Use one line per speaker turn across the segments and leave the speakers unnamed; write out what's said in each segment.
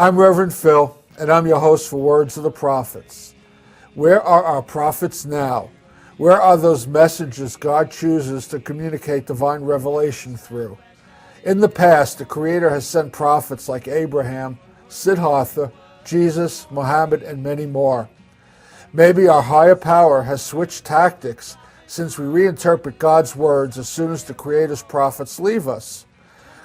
I'm Reverend Phil, and I'm your host for Words of the Prophets. Where are our prophets now? Where are those messages God chooses to communicate divine revelation through? In the past, the Creator has sent prophets like Abraham, Siddhartha, Jesus, Muhammad, and many more. Maybe our higher power has switched tactics since we reinterpret God's words as soon as the Creator's prophets leave us.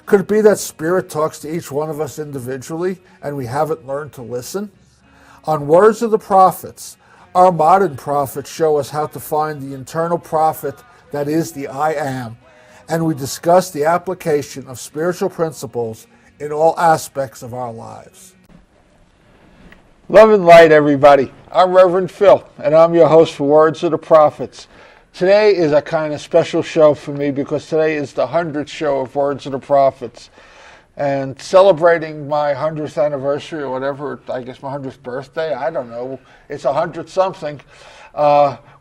Could it be that Spirit talks to each one of us individually and we haven't learned to listen? On Words of the Prophets, our modern prophets show us how to find the internal prophet that is the I Am, and we discuss the application of spiritual principles in all aspects of our lives. Love and light, everybody. I'm Reverend Phil, and I'm your host for Words of the Prophets. Today is a kind of special show for me because today is the 100th show of Words of the Prophets. And celebrating my 100th anniversary or whatever, I guess my 100th birthday, I don't know, it's 100 something.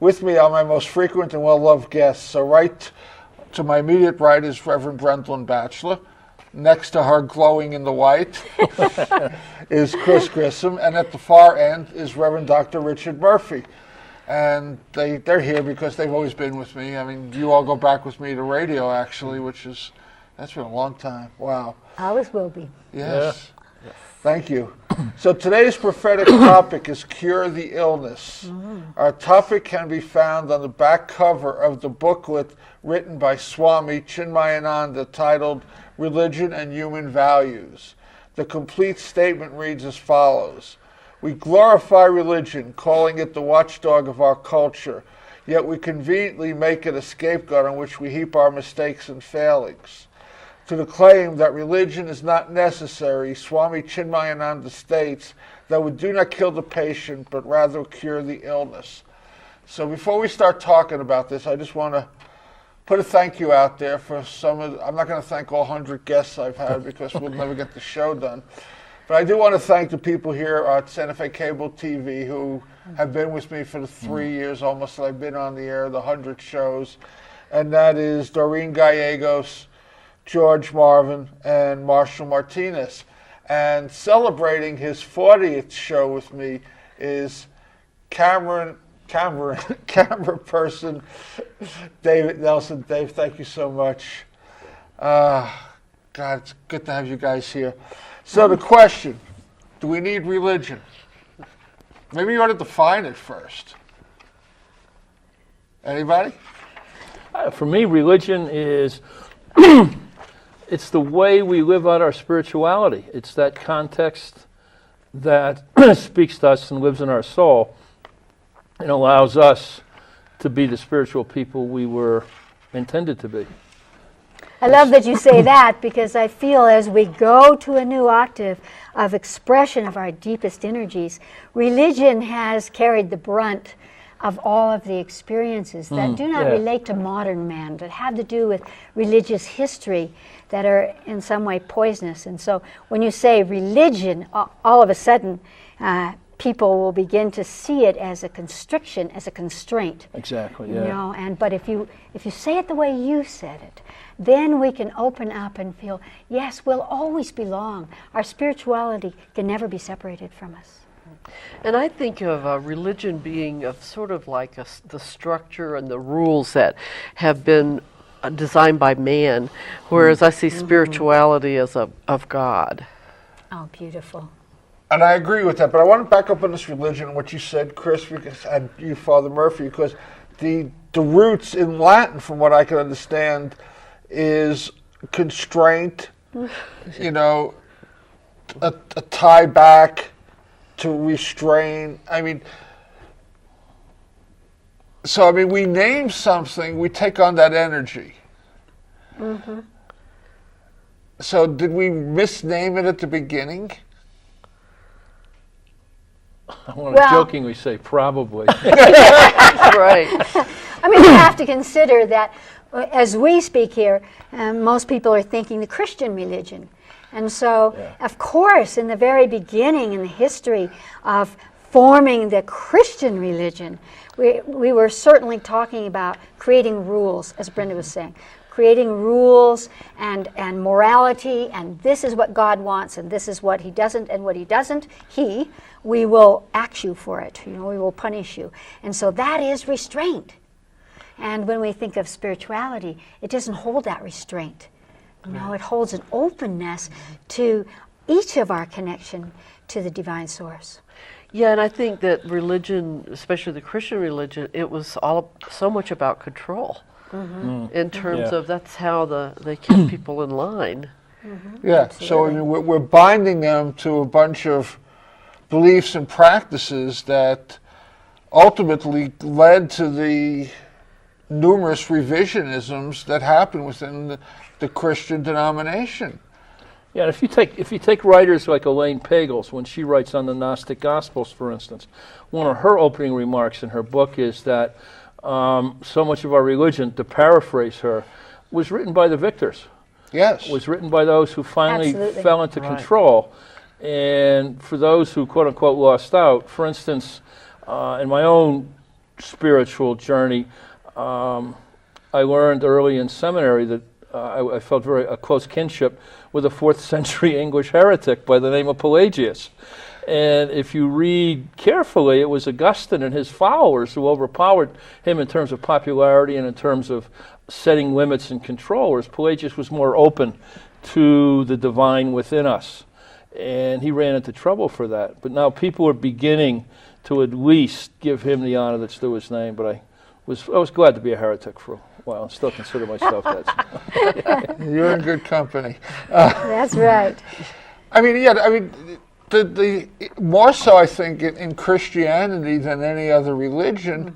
With me are my most frequent and well-loved guests. So right to my immediate right is Reverend Gwendolyn Batchelor. Next to her, glowing in the white, is Chris Grissom. And at the far end is Reverend Dr. Richard Murphy. And they're here because they've always been with me. I mean, you all go back with me to radio, actually, that's been a long time. Wow.
Always will be.
Yes. Yeah. Thank you. So today's prophetic topic is Cure the Illness. Mm-hmm. Our topic can be found on the back cover of the booklet written by Swami Chinmayananda titled Religion and Human Values. The complete statement reads as follows. We glorify religion, calling it the watchdog of our culture, yet we conveniently make it a scapegoat on which we heap our mistakes and failings. To the claim that religion is not necessary, Swami Chinmayananda states that we do not kill the patient, but rather cure the illness. So before we start talking about this, I just want to put a thank you out there for I'm not going to thank all 100 guests I've had because we'll never get the show done. But I do want to thank the people here at Santa Fe Cable TV who have been with me for the 3 years almost that I've been on the air, the 100 shows. And that is Doreen Gallegos, George Marvin, and Marshall Martinez. And celebrating his 40th show with me is camera person David Nelson. Dave, thank you so much. God, it's good to have you guys here. So the question, do we need religion? Maybe you ought to define it first. Anybody?
For me, religion is it's the way we live out our spirituality. It's that context that speaks to us and lives in our soul and allows us to be the spiritual people we were intended to be.
I love that you say that because I feel as we go to a new octave of expression of our deepest energies, religion has carried the brunt of all of the experiences that do not relate to modern man, but have to do with religious history that are in some way poisonous. And so when you say religion, all of a sudden people will begin to see it as a constriction, as a constraint.
Exactly, yeah.
You know, but if you say it the way you said it, then we can open up and feel, yes, we'll always belong. Our spirituality can never be separated from us.
And I think of religion being sort of like the structure and the rules that have been designed by man, whereas I see spirituality as of God.
Oh, beautiful.
And I agree with that, but I want to back up on this religion, what you said, Chris, and you, Father Murphy, because the roots in Latin, from what I can understand, is constraint, you know, a tie back, to restrain. We name something, we take on that energy. Mm-hmm. So did we misname it at the beginning?
I want to jokingly say probably.
Right.
I mean, you have to consider that as we speak here, most people are thinking the Christian religion. And so, of course, in the very beginning in the history of forming the Christian religion, we were certainly talking about creating rules, as Brenda was saying, creating rules and morality, and this is what God wants, and this is what he doesn't, and what he doesn't, we will axe you for it. We will punish you. And so that is restraint. And when we think of spirituality, it doesn't hold that restraint. It holds an openness to each of our connection to the divine source.
Yeah, and I think that religion, especially the Christian religion, it was all so much about control. In terms of that's how they kept people in line.
Yeah, so we're binding them to a bunch of beliefs and practices that ultimately led to the numerous revisionisms that happen within the Christian denomination.
Yeah, and if you take writers like Elaine Pagels, when she writes on the Gnostic Gospels, for instance, one of her opening remarks in her book is that so much of our religion, to paraphrase her, was written by the victors.
Yes.
Was written by those who finally
Absolutely.
fell into control. And for those who, quote unquote, lost out, for instance, in my own spiritual journey, I learned early in seminary that I felt a close kinship with a 4th century English heretic by the name of Pelagius. And if you read carefully, it was Augustine and his followers who overpowered him in terms of popularity and in terms of setting limits and control, whereas Pelagius was more open to the divine within us. And he ran into trouble for that. But now people are beginning to at least give him the honor that's due his name. But I was glad to be a heretic for a while and still consider myself that.
You're in good company.
That's right.
The more so, I think, in Christianity than any other religion,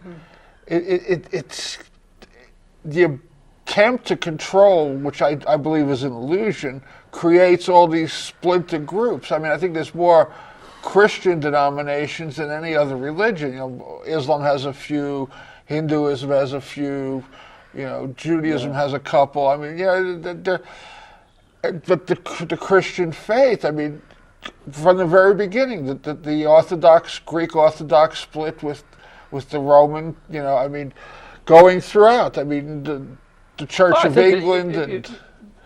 it's the attempt to control, which I believe is an illusion, creates all these splinter groups. I think there's more Christian denominations than any other religion. Islam has a few, Hinduism has a few, Judaism has a couple. But the Christian faith, from the very beginning, the Orthodox, Greek Orthodox split with the Roman, going throughout. The Church of England.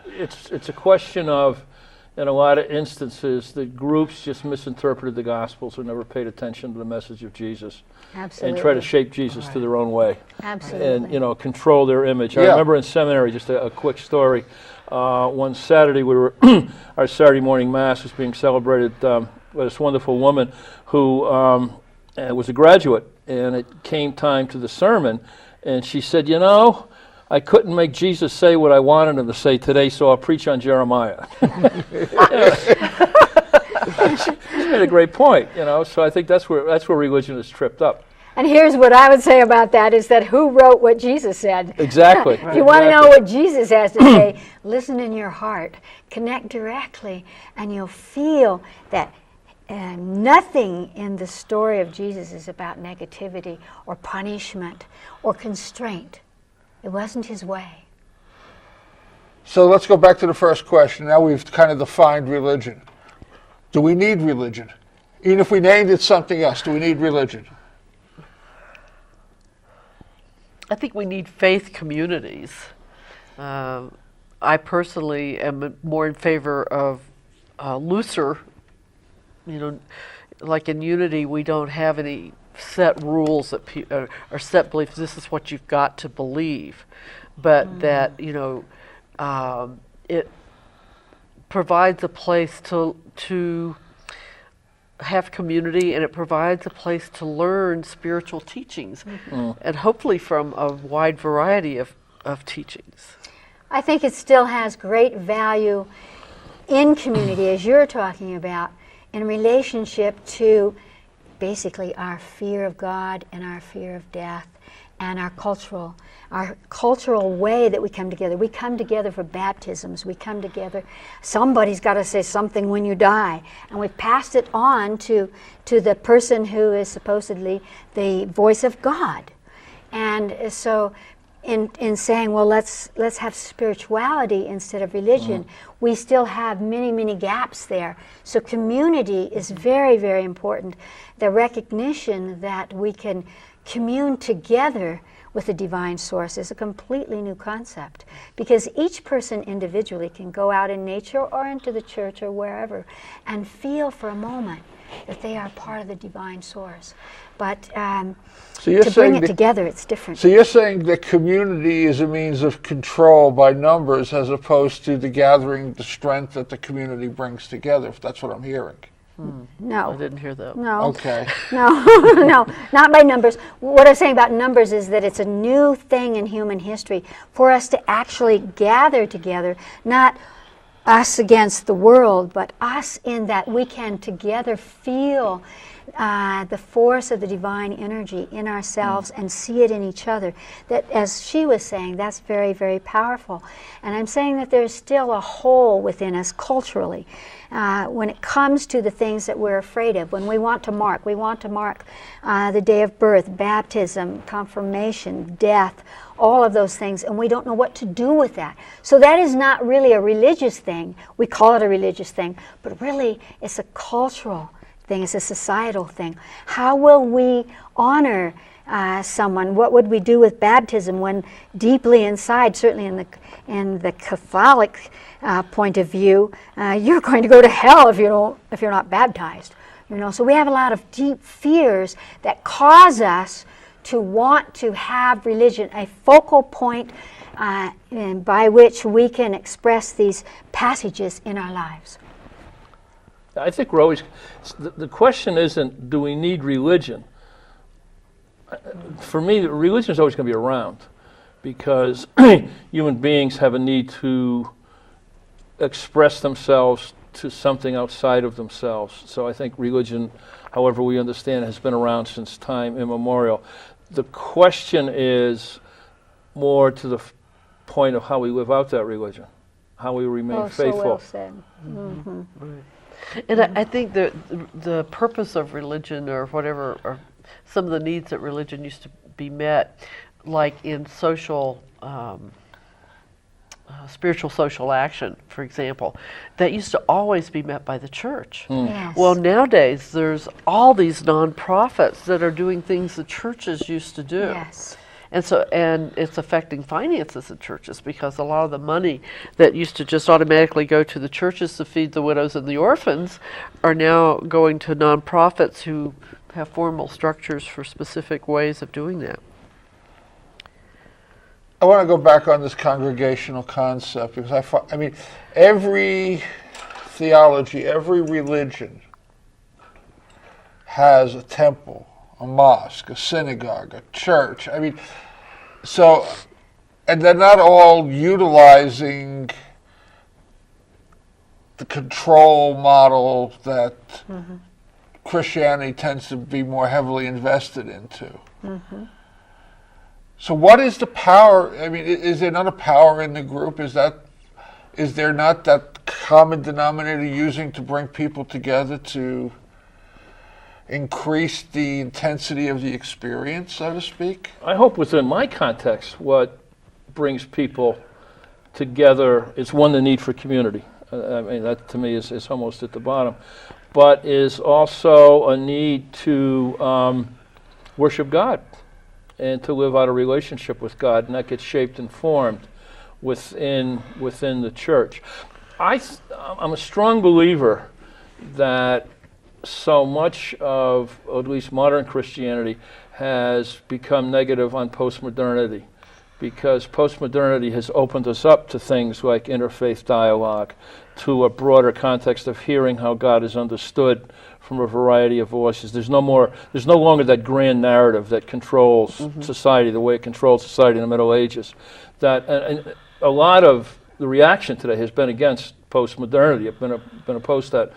It's a question of, in a lot of instances, the groups just misinterpreted the Gospels or never paid attention to the message of Jesus.
Absolutely.
And try to shape Jesus to their own way.
Absolutely.
And, control their image. I remember in seminary, just a quick story, one Saturday, our Saturday morning Mass was being celebrated by this wonderful woman who was a graduate, and it came time to the sermon, and she said, I couldn't make Jesus say what I wanted him to say today, so I'll preach on Jeremiah. She made a great point, so I think that's where religion is tripped up.
And here's what I would say about that is that who wrote what Jesus said?
Exactly.
If you want to know what Jesus has to say, listen in your heart, connect directly, and you'll feel that nothing in the story of Jesus is about negativity or punishment or constraint. It wasn't his way.
So let's go back to the first question. Now we've kind of defined religion. Do we need religion? Even if we named it something else, do we need religion?
I think we need faith communities. I personally am more in favor of looser, like in Unity, we don't have any set rules that or set beliefs. This is what you've got to believe, but that it provides a place to have community, and it provides a place to learn spiritual teachings, and hopefully from a wide variety of teachings.
I think it still has great value in community, as you're talking about, in relationship to basically our fear of God and our fear of death and our cultural way that we come together. We come together for baptisms. We come together. Somebody's got to say something when you die. And we've passed it on to the person who is supposedly the voice of God. And so in saying, well, let's have spirituality instead of religion, we still have many, many gaps there. So community is very, very important. The recognition that we can commune together with the divine source is a completely new concept, because each person individually can go out in nature or into the church or wherever and feel for a moment that they are part of the divine source. But to bring it together, it's different.
So you're saying that community is a means of control by numbers as opposed to the gathering, the strength that the community brings together, if that's what I'm hearing.
No.
I didn't hear that.
No.
Okay.
No, no, not by numbers. What I'm saying about numbers is that it's a new thing in human history for us to actually gather together, not us against the world, but us in that we can together feel the force of the divine energy in ourselves and see it in each other. That, as she was saying, that's very, very powerful. And I'm saying that there's still a hole within us culturally when it comes to the things that we're afraid of. When we want to mark the day of birth, baptism, confirmation, death, all of those things, and we don't know what to do with that. So that is not really a religious thing. We call it a religious thing, but really it's a cultural thing, it's a societal thing. How will we honor someone? What would we do with baptism when deeply inside, certainly in the Catholic point of view, you're going to go to hell if you're not baptized. So we have a lot of deep fears that cause us to want to have religion a focal point by which we can express these passages in our lives.
I think we're always, the question isn't, do we need religion? For me, religion is always going to be around, because human beings have a need to express themselves to something outside of themselves. So I think religion, however we understand it, has been around since time immemorial. The question is more to the point of how we live out that religion, how we remain faithful.
So well said. Mm-hmm.
Right. And I think that the purpose of religion, or whatever, or some of the needs that religion used to be met, like in social, spiritual social action, for example, that used to always be met by the church.
Yes.
Well, nowadays there's all these nonprofits that are doing things the churches used to do.
Yes.
And it's affecting finances of churches, because a lot of the money that used to just automatically go to the churches to feed the widows and the orphans are now going to nonprofits who have formal structures for specific ways of doing that.
I want to go back on this congregational concept, because I mean, every theology, every religion has a temple, a mosque, a synagogue, a church. I mean, so, and they're not all utilizing the control model that Christianity tends to be more heavily invested into. So what is the power? I mean, is there not a power in the group? Is there not that common denominator using to bring people together to increase the intensity of the experience, so to speak?
I hope within my context, what brings people together is, one, the need for community. I mean, that to me is almost at the bottom, but is also a need to worship God and to live out a relationship with God, and that gets shaped and formed within the church. I'm a strong believer that so much of, at least modern Christianity, has become negative on postmodernity, because postmodernity has opened us up to things like interfaith dialogue, to a broader context of hearing how God is understood from a variety of voices. There's no longer that grand narrative that controls society the way it controlled society in the Middle Ages. And a lot of the reaction today has been against postmodernity. It's been opposed to that.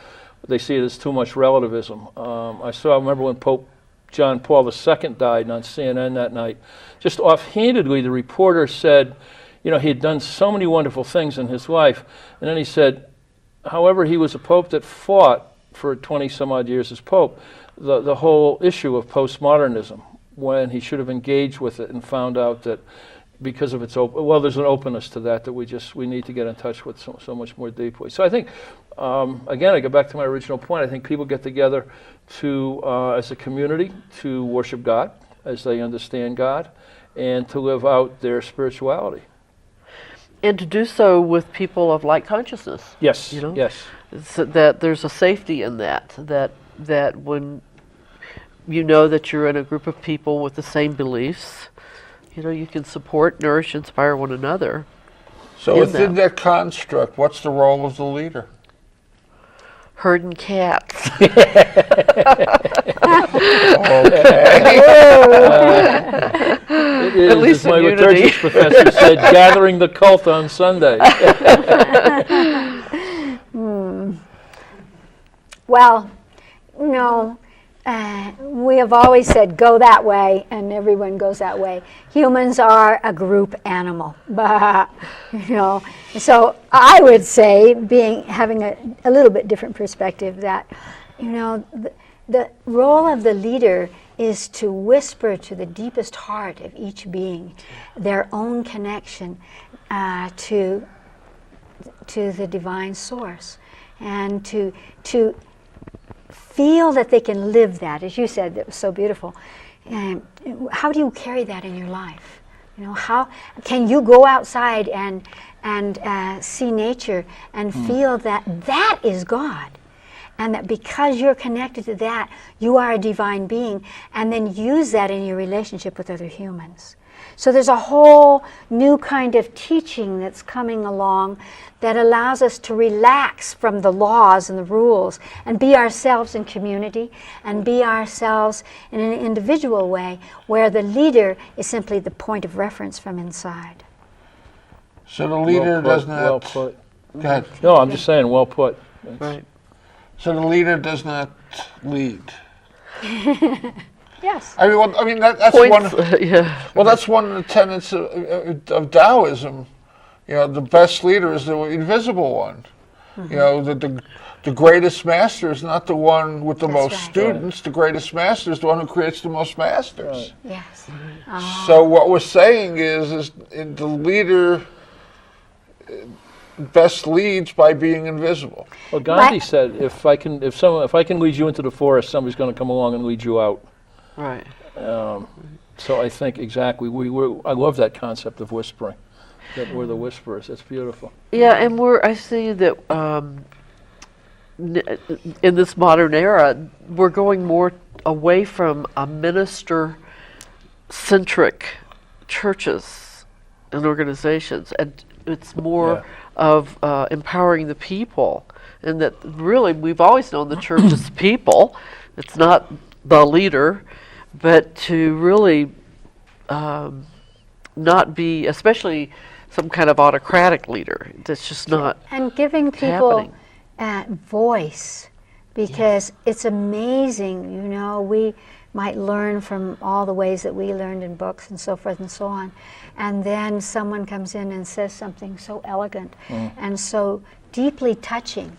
They see it as too much relativism. I remember when Pope John Paul II died on CNN that night, just offhandedly the reporter said, he had done so many wonderful things in his life, and then he said, however, he was a pope that fought for 20 some odd years as pope the whole issue of postmodernism, when he should have engaged with it and found out that because of its there's an openness to that we need to get in touch with so much more deeply. So I think, again, I go back to my original point. I think people get together to, as a community, to worship God as they understand God, and to live out their spirituality.
And to do so with people of like consciousness.
Yes,
You know?
yes.
So that there's a safety in that when you know that you're in a group of people with the same beliefs, you can support, nourish, inspire one another.
So within that construct, what's the role of the leader?
Herding cats.
It is,
At least
as my
in unity.
liturgics professor said, gathering the cult on Sunday.
Well, we have always said go that way, and everyone goes that way. Humans are a group animal, So I would say, having a little bit different perspective, that the role of the leader is to whisper to the deepest heart of each being their own connection to the divine source, and to feel that they can live that, as you said, that was so beautiful. And how do you carry that in your life? How can you go outside and see nature and feel that is God, and that because you're connected to that, you are a divine being, and then use that in your relationship with other humans. So there's a whole new kind of teaching that's coming along that allows us to relax from the laws and the rules and be ourselves in community and be ourselves in an individual way, where the leader is simply the point of reference from inside.
So the leader does not...
Well put.
Go ahead.
No, I'm just saying, well put.
Right.
So the leader does not lead.
Yes.
That's
Points,
one.
yeah.
Well, that's one of the tenets of Taoism. The best leader is the invisible one. The greatest master is not the one with the most students. The greatest master is the one who creates the most masters.
Right. Yes.
So what we're saying is the leader best leads by being invisible.
Well, Gandhi said, if I can lead you into the forest, somebody's going to come along and lead you out.
Right.
So I think exactly, I love that concept of whispering, that we're the whisperers. It's beautiful.
Yeah, and I see that in this modern era, we're going more away from a minister-centric churches and organizations, and it's more of empowering the people. And that really, we've always known the church is people. It's not the leader, but to really not be, especially some kind of autocratic leader. That's just not
And giving people
happening.
Voice, because it's amazing, we might learn from all the ways that we learned in books and so forth and so on, and then someone comes in and says something so elegant and so deeply touching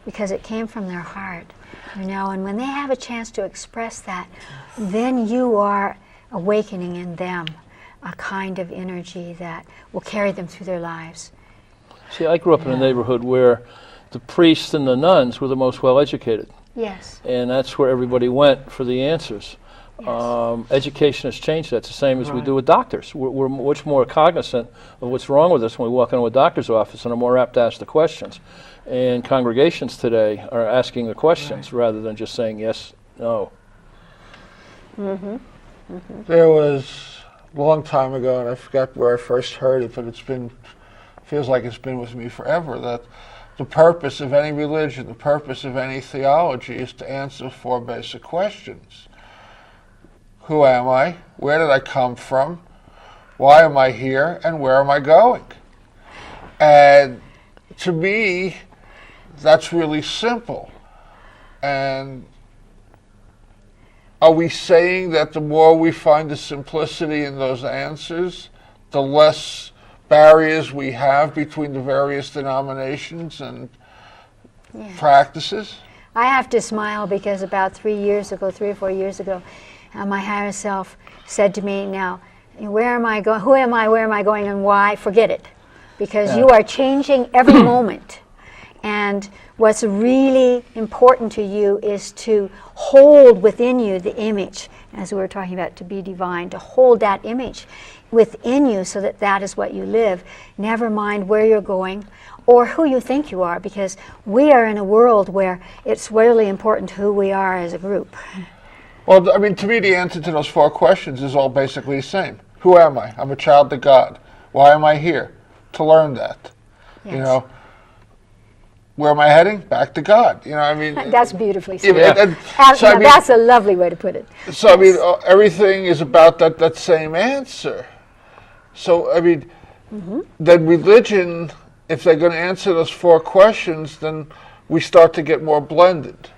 because it came from their heart, and when they have a chance to express that, then you are awakening in them a kind of energy that will carry them through their lives.
See, I grew up in a neighborhood where the priests and the nuns were the most well-educated.
Yes.
And that's where everybody went for the answers.
Yes.
Education has changed that. It's the same as we do with doctors. We're much more cognizant of what's wrong with us when we walk into a doctor's office and are more apt to ask the questions. And congregations today are asking the questions rather than just saying yes, no.
There was a long time ago, and I forgot where I first heard it, but feels like it's been with me forever, that the purpose of any religion, the purpose of any theology is to answer four basic questions. Who am I? Where did I come from? Why am I here? And where am I going? And to me, that's really simple. And are we saying that the more we find the simplicity in those answers, the less barriers we have between the various denominations and practices?
I have to smile because about 3 or 4 years ago, my higher self said to me, now, where am I going? Who am I? Where am I going? And why? Forget it. Because you are changing every moment. And what's really important to you is to hold within you the image, as we were talking about, to be divine, to hold that image within you so that that is what you live. Never mind where you're going or who you think you are, because we are in a world where it's really important who we are as a group.
Well, I mean, to me, the answer to those 4 questions is all basically the same. Who am I? I'm a child of God. Why am I here? To learn that.
Yes.
You know, where am I heading? Back to God. You know, I mean,
That's beautifully said.
so, I mean,
That's a lovely way to put it.
So I mean, everything is about that same answer. So I mean, then religion, if they're going to answer those 4 questions, then we start to get more blended.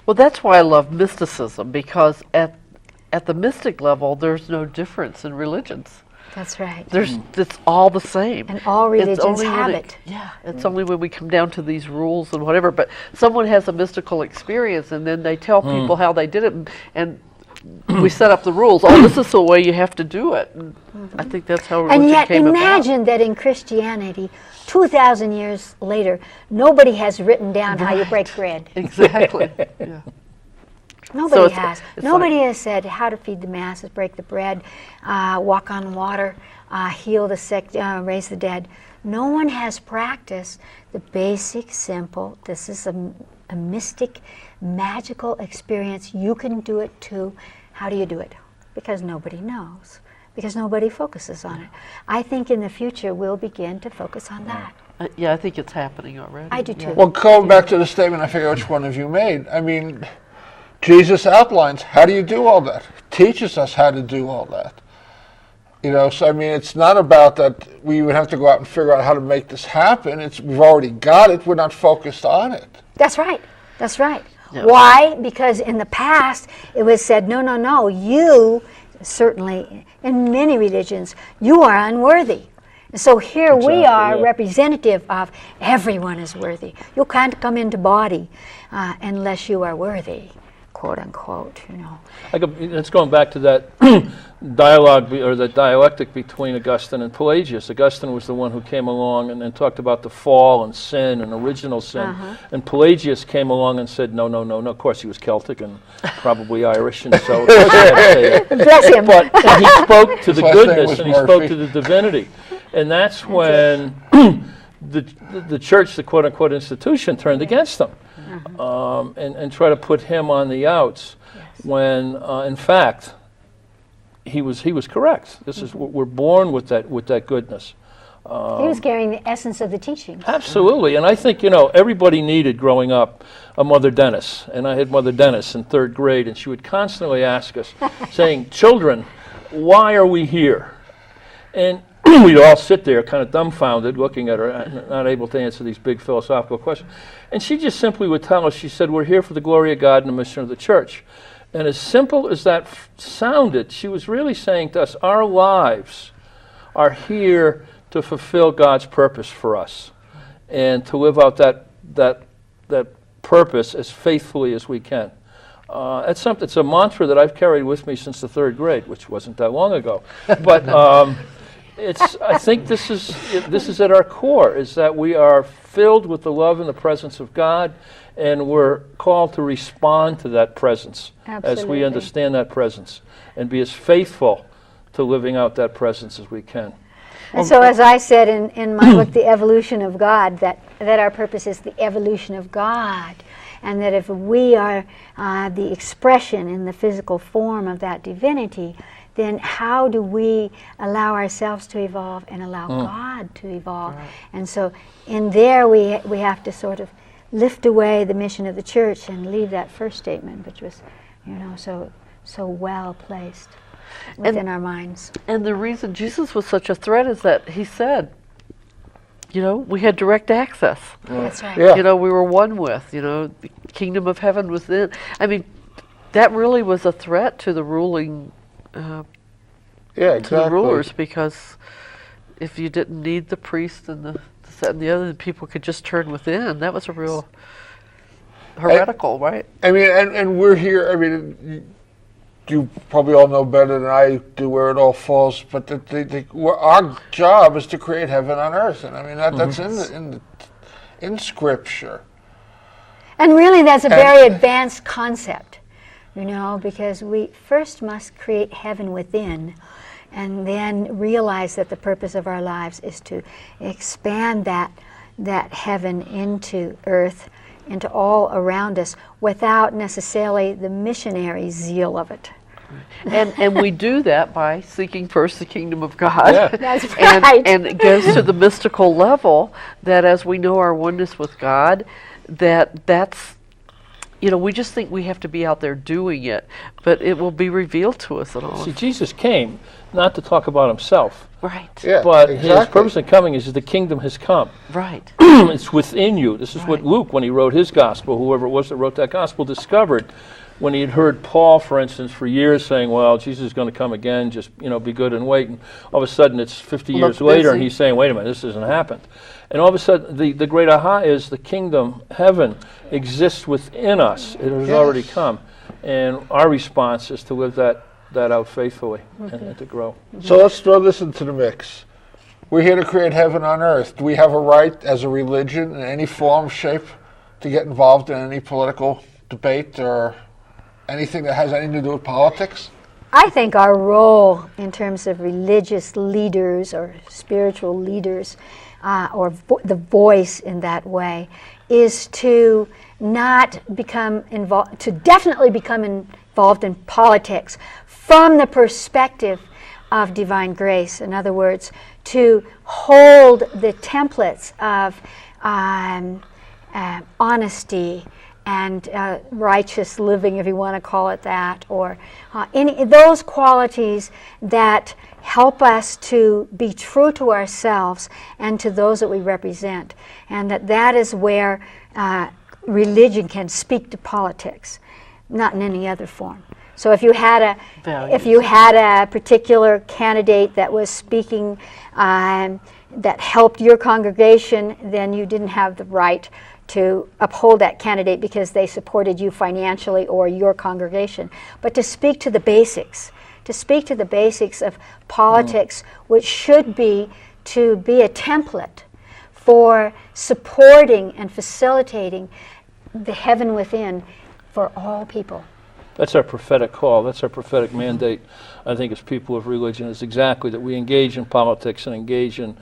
Well, that's why I love mysticism, because at the mystic level, there's no difference in religions.
That's right.
It's all the same.
And all religions have it.
Yeah, it's only when we come down to these rules and whatever. But someone has a mystical experience, and then they tell people how they did it, and we set up the rules. Oh, this is the way you have to do it. And I think that's how religion
And yet
came
imagine that in Christianity, 2,000 years later, nobody has written down how you break bread.
Exactly. Yeah.
Nobody has.
it's
Nobody has said how to feed the masses, break the bread, walk on water, heal the sick, raise the dead. No one has practiced the basic, simple, this is a mystic, magical experience. You can do it too. How do you do it? Because nobody knows. Because nobody focuses on it. I think in the future we'll begin to focus on that.
Yeah, I think it's happening already.
I do too.
Yeah.
Well, going back to the statement, I forget which one of you made. I mean, Jesus outlines how do you do all that. Teaches us how to do all that. You know, so I mean, it's not about that we would have to go out and figure out how to make this happen. We've already got it. We're not focused on it.
That's right. That's right.
Yeah.
Why? Because in the past it was said, no, you, certainly in many religions, you are unworthy. And so here we are, representative of everyone is worthy. You can't come into body unless you are worthy, quote unquote, you know.
It's going back to that dialogue or the dialectic between Augustine and Pelagius. Augustine was the one who came along and then talked about the fall and sin and original sin. And Pelagius came along and said, no. Of course, he was Celtic and probably Irish, and so
Bless him.
But he spoke to the
His last name
goodness
was
and he spoke
Murphy.
to the divinity. And that's when the church, the quote unquote institution, turned against him and tried to put him on the outs when in fact he was correct. This is we're born with that goodness.
He was carrying the essence of the teachings.
Absolutely, and I think everybody needed growing up a Mother Dennis, and I had Mother Dennis in 3rd grade, and she would constantly ask us, saying, "Children, why are we here?" And we'd all sit there kind of dumbfounded looking at her, not able to answer these big philosophical questions. And she just simply would tell us, she said, we're here for the glory of God and the mission of the church. And as simple as that sounded, she was really saying to us, our lives are here to fulfill God's purpose for us and to live out that purpose as faithfully as we can. It's a mantra that I've carried with me since the 3rd grade, which wasn't that long ago. But I think this is at our core, is that we are filled with the love and the presence of God, and we're called to respond to that presence as we understand that presence and be as faithful to living out that presence as we can.
And so as I said in my book, The Evolution of God, that our purpose is the evolution of God, and that if we are the expression in the physical form of that divinity, then how do we allow ourselves to evolve and allow God to evolve? Right. And so in there we have to sort of lift away the mission of the church and leave that first statement, which was, so well placed within our minds.
And the reason Jesus was such a threat is that he said, we had direct access.
That's right.
Yeah.
We were one with, the kingdom of heaven was in. I mean, that really was a threat to the ruling
exactly.
to the rulers, because if you didn't need the priest and the that and the other, people could just turn within. That was a real heretical, right?
I mean, and we're here. I mean, you probably all know better than I do where it all falls. But our job is to create heaven on earth, and I mean that's in Scripture.
And really, that's a very advanced concept, because we first must create heaven within, and then realize that the purpose of our lives is to expand that heaven into earth, into all around us, without necessarily the missionary zeal of it.
And we do that by seeking first the kingdom of God.
Yeah.
That's right.
And it goes to the mystical level that as we know our oneness with God, that's we just think we have to be out there doing it, but it will be revealed to us at all.
See, Jesus came not to talk about himself,
Right.
Yeah,
but
exactly.
his purpose in coming is that the kingdom has come.
Right.
It's within you. This is what Luke, when he wrote his gospel, whoever it was that wrote that gospel, discovered when he had heard Paul, for instance, for years saying, well, Jesus is going to come again, just, be good and wait. And all of a sudden, it's 50 years later, and he's saying, wait a minute, this hasn't happened. And all of a sudden, the great aha is the kingdom, heaven, exists within us. It has already come. And our response is to live that out faithfully and to grow.
So let's throw this into the mix. We're here to create heaven on earth. Do we have a right as a religion in any form, shape, to get involved in any political debate or anything that has anything to do with politics?
I think our role in terms of religious leaders or spiritual leaders, or the voice in that way, is to not become involved, to definitely become involved in politics from the perspective of divine grace. In other words, to hold the templates of honesty and righteous living, if you want to call it that, or any those qualities that help us to be true to ourselves and to those that we represent, and that is where religion can speak to politics, not in any other form. So if you had a particular candidate that was speaking that helped your congregation, then you didn't have the right to uphold that candidate because they supported you financially or your congregation. But to speak to the basics, of politics, which should be to be a template for supporting and facilitating the heaven within for all people.
That's our prophetic call. That's our prophetic mandate, I think, as people of religion, is exactly that we engage in politics and engage in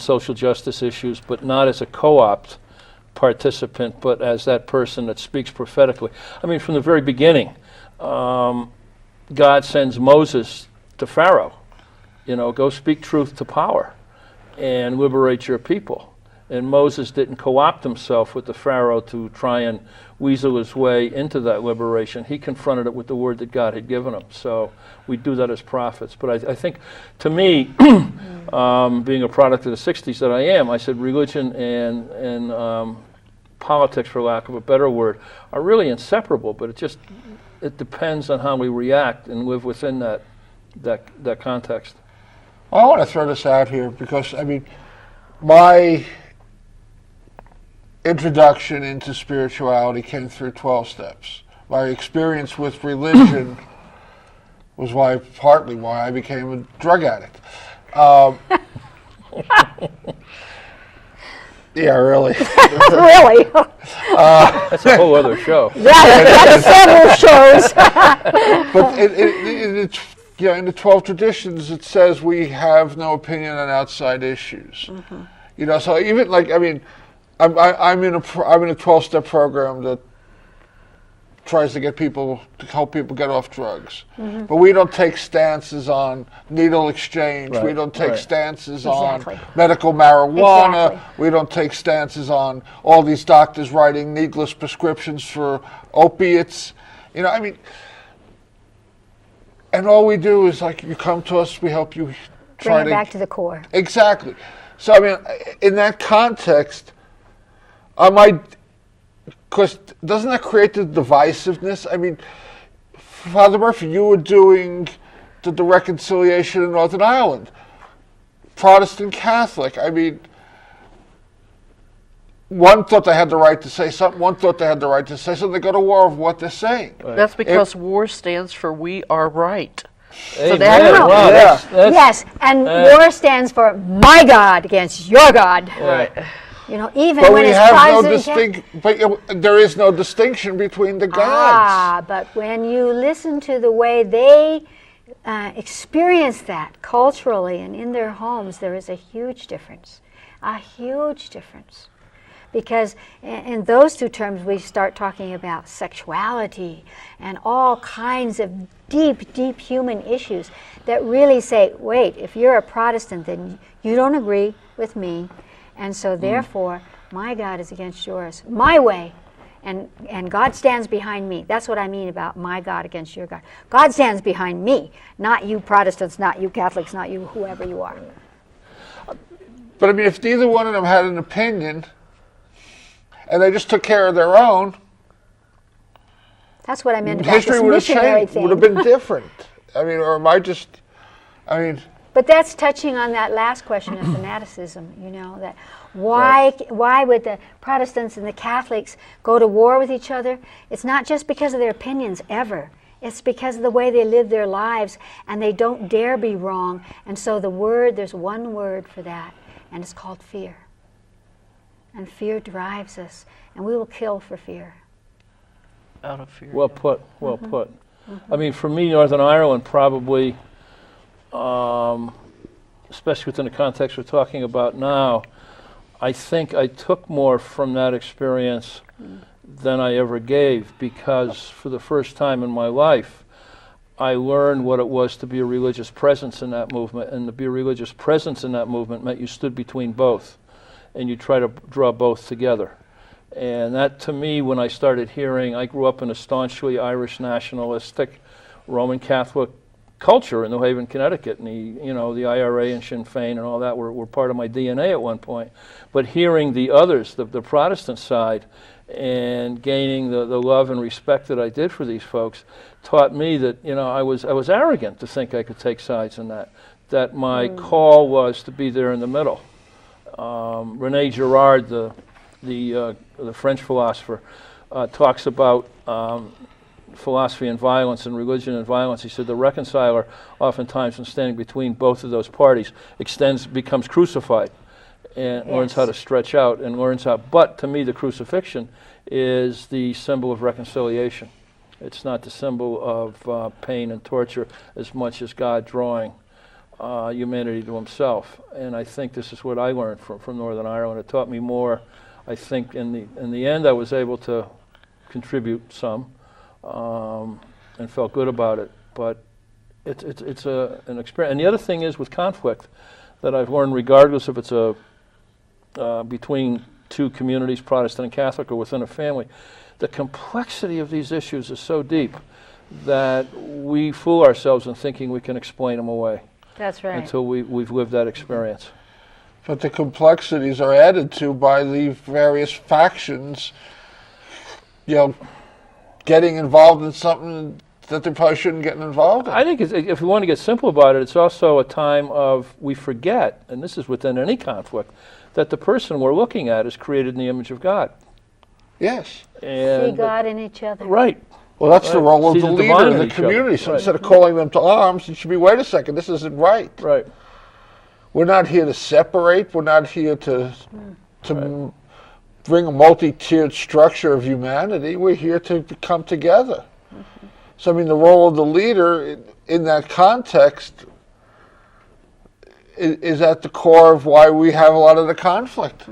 social justice issues, but not as a co-opt participant, but as that person that speaks prophetically. I mean, from the very beginning, God sends Moses to Pharaoh, go speak truth to power and liberate your people. And Moses didn't co-opt himself with the Pharaoh to try and weasel his way into that liberation. He confronted it with the word that God had given him. So we do that as prophets. But I think, to me, being a product of the 60s that I am, I said religion and politics, for lack of a better word, are really inseparable. But it depends on how we react and live within that context.
Well, I want to throw this out here because, my introduction into spirituality came through 12 steps. My experience with religion was partly why I became a drug addict. Yeah, really.
Really?
That's a whole other show.
That's several shows.
But it's, in the 12 traditions, it says we have no opinion on outside issues. Mm-hmm. So even I'm in a 12-step program that tries to help people get off drugs. Mm-hmm. But we don't take stances on needle exchange. Right. We don't take stances on medical marijuana. Exactly. We don't take stances on all these doctors writing needless prescriptions for opiates. And all we do is you come to us, we help you
bring it back to the core.
Exactly. So in that context, because doesn't that create the divisiveness? Father Murphy, you were doing the reconciliation in Northern Ireland, Protestant Catholic. One thought they had the right to say something, one thought they had the right to say something. They go to war of what they're saying.
Right.
That's because war stands for we are right.
Amen.
So that's
Wow,
yes, and war stands for my God against your God.
Right.
Even
But
when
we
it's
have no
positive.
but there is no distinction between the gods.
But when you listen to the way they experience that culturally and in their homes, there is a huge difference. A huge difference. Because in those two terms, we start talking about sexuality and all kinds of deep, deep human issues that really say, wait, if you're a Protestant, then you don't agree with me. And so therefore, my God is against yours. My way. And God stands behind me. That's what I mean about my God against your God. God stands behind me, not you Protestants, not you Catholics, not you whoever you are.
But I mean, if neither one of them had an opinion, and they just took care of their own,
that's what I meant about
history
this
would have
missionary
changed,
thing.
would have been different. I mean, or am I just,
But that's touching on that last question of fanaticism, that why would the Protestants and the Catholics go to war with each other? It's not just because of their opinions, ever. It's because of the way they live their lives, and they don't dare be wrong. And so there's one word for that, and it's called fear. And fear drives us, and we will kill for fear.
Out of fear.
Well put. I mean, for me, Northern Ireland probably, especially within the context we're talking about now, I think I took more from that experience than I ever gave, because for the first time in my life, I learned what it was to be a religious presence in that movement, and to be a religious presence in that movement meant you stood between both, and you try to draw both together. And that, to me, when I started hearing, I grew up in a staunchly Irish nationalistic Roman Catholic culture in New Haven, Connecticut, and the IRA and Sinn Féin and all that were part of my DNA at one point. But hearing the others, the Protestant side, and gaining the love and respect that I did for these folks, taught me that I was arrogant to think I could take sides in that my call was to be there in the middle. René Girard, the French philosopher, talks about philosophy and violence and religion and violence. He said the reconciler, oftentimes when standing between both of those parties, becomes crucified and learns how to stretch out and learns how. But to me, the crucifixion is the symbol of reconciliation. It's not the symbol of pain and torture as much as God drawing humanity to himself. And I think this is what I learned from Northern Ireland. It taught me more. I think in the end I was able to contribute some and felt good about it. But it's an experience. And the other thing is with conflict that I've learned, regardless if it's between two communities, Protestant and Catholic, or within a family, the complexity of these issues is so deep that we fool ourselves in thinking we can explain them away.
That's right.
Until we've lived that experience.
but the complexities are added to by the various factions, getting involved in something that they probably shouldn't get involved in.
I think if we want to get simple about it, it's also a time of, we forget, and this is within any conflict, that the person we're looking at is created in the image of God.
Yes.
And
See God in each other.
right.
Well, that's the role of
See
the
the
leader
divine
in
in
the
each other.
community. So
Right.
instead of calling them to arms, it should be, wait a second, this isn't right.
Right.
We're not here to separate. We're not here to bring a multi-tiered structure of humanity. We're here to come together. So, I mean, the role of the leader in that context is at the core of why we have a lot of the conflict.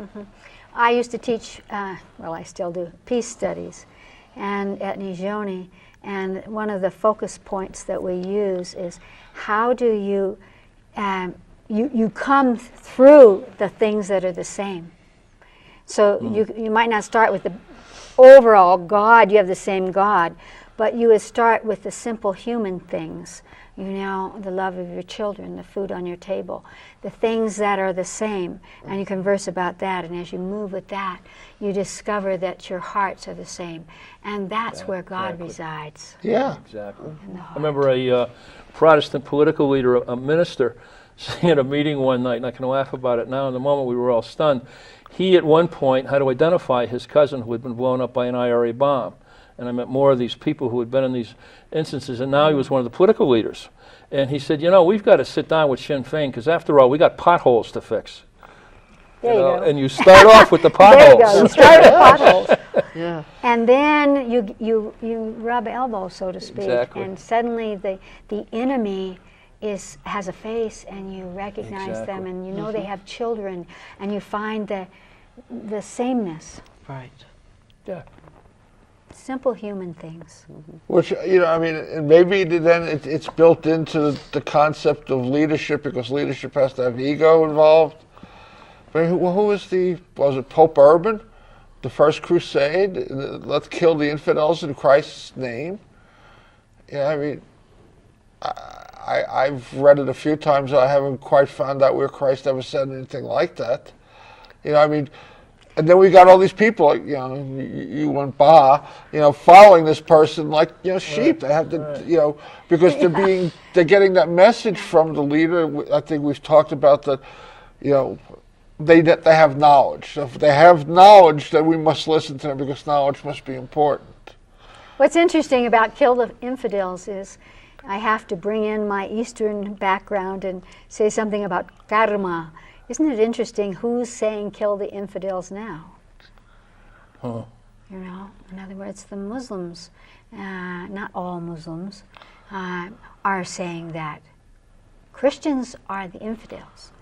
I used to teach, well, I still do, peace studies and at Nijoni, and one of the focus points that we use is how do you, you come through the things that are the same. So you might not start with the overall God, you have the same God, but you would start with the simple human things, the love of your children, the food on your table, the things that are the same, and you converse about that, and as you move with that, you discover that your hearts are the same, and that's where God resides.
Yeah.
Exactly. I remember a Protestant political leader, a minister, saying at a meeting one night, and I can laugh about it now, in the moment we were all stunned. He at one point had to identify his cousin who had been blown up by an IRA bomb. And I met more of these people who had been in these instances, and now he was one of the political leaders. And he said, we've got to sit down with Sinn Féin, because after all, we got potholes to fix.
There you go.
And you start off with the potholes.
There you go. You start with potholes.
Yeah.
And then you rub elbows, so to speak,
Exactly.
and suddenly the enemy has a face, and you recognize them,
Exactly.
and you know they have children, and you find the sameness.
Right.
Yeah.
Simple human things.
Which, I mean, and maybe then it's built into the concept of leadership, because leadership has to have ego involved. But who was it Pope Urban? The first crusade? Let's kill the infidels in Christ's name? Yeah, I mean, I've read it a few times. I haven't quite found out where Christ ever said anything like that. I mean, and then we got all these people, you went following this person like, sheep. They have to, because they're getting that message from the leader. I think we've talked about that, they have knowledge. So if they have knowledge, then we must listen to them, because knowledge must be important.
What's interesting about Kill the Infidels is I have to bring in my Eastern background and say something about karma. Isn't it interesting who's saying kill the infidels now?
Huh.
In other words, the Muslims, not all Muslims, are saying that. Christians are the infidels.